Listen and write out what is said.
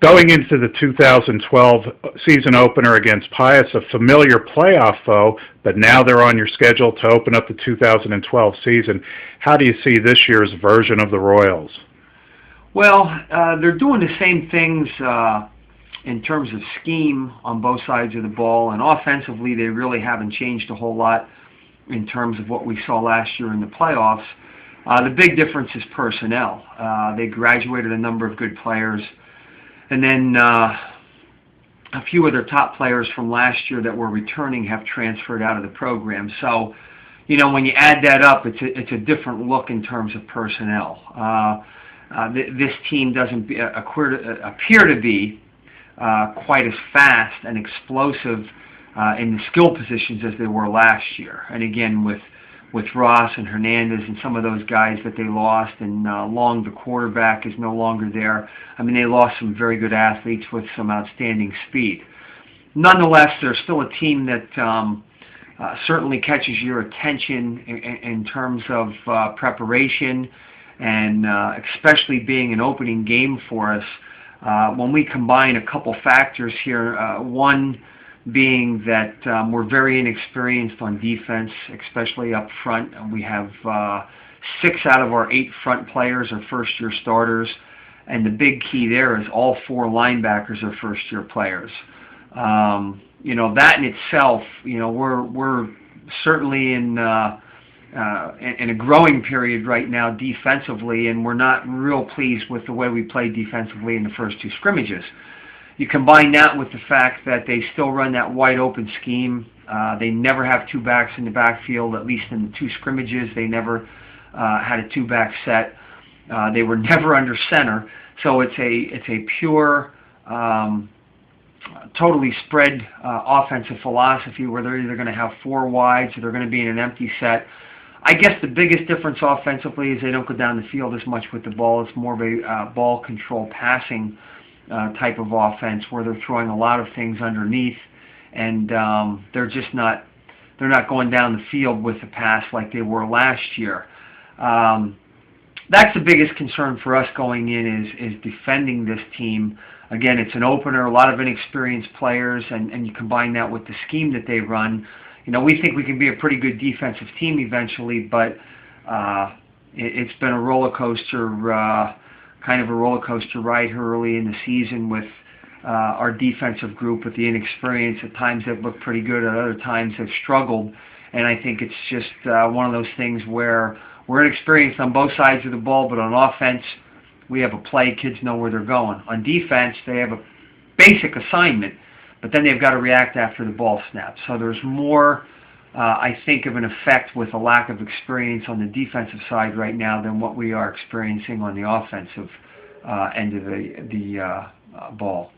Going into the 2012 season opener against Pius, a familiar playoff foe, but now they're on your schedule to open up the 2012 season. How do you see this year's version of the Royals? Well, they're doing the same things in terms of scheme on both sides of the ball, and offensively they really haven't changed a whole lot in terms of what we saw last year in the playoffs. The big difference is personnel. They graduated a number of good players, and then a few of their top players from last year that were returning have transferred out of the program. So, when you add that up, it's a different look in terms of personnel. This team doesn't appear to be quite as fast and explosive in the skill positions as they were last year. And again, with Ross and Hernandez and some of those guys that they lost, and Long, the quarterback, is no longer there. I mean, they lost some very good athletes with some outstanding speed. Nonetheless, they're still a team that certainly catches your attention in terms of preparation, and especially being an opening game for us. When we combine a couple factors here, one being that we're very inexperienced on defense, especially up front. We have 6 out of our 8 front players are first-year starters, and the big key there is all 4 linebackers are first-year players. That in itself, we're certainly in a growing period right now defensively, and we're not real pleased with the way we played defensively in the first 2 scrimmages. You combine that with the fact that they still run that wide open scheme. They never have 2 backs in the backfield, at least in the 2 scrimmages. They never had a 2-back set. They were never under center. So it's a pure, totally spread offensive philosophy where they're either going to have 4 wides or they're going to be in an empty set. I guess the biggest difference offensively is they don't go down the field as much with the ball. It's more of a ball control passing type of offense where they're throwing a lot of things underneath, and they're not going down the field with the pass like they were last year. That's the biggest concern for us going in is defending this team. Again, it's an opener, a lot of inexperienced players, and you combine that with the scheme that they run. We think we can be a pretty good defensive team eventually, but it's been a roller coaster. Kind of a roller coaster ride early in the season with our defensive group with the inexperience. At times they've looked pretty good, at other times they've struggled, and I think it's just one of those things where we're inexperienced on both sides of the ball, but on offense we have a play, kids know where they're going. On defense they have a basic assignment, but then they've got to react after the ball snaps. So there's more, I think, of an effect with a lack of experience on the defensive side right now than what we are experiencing on the offensive end of the ball.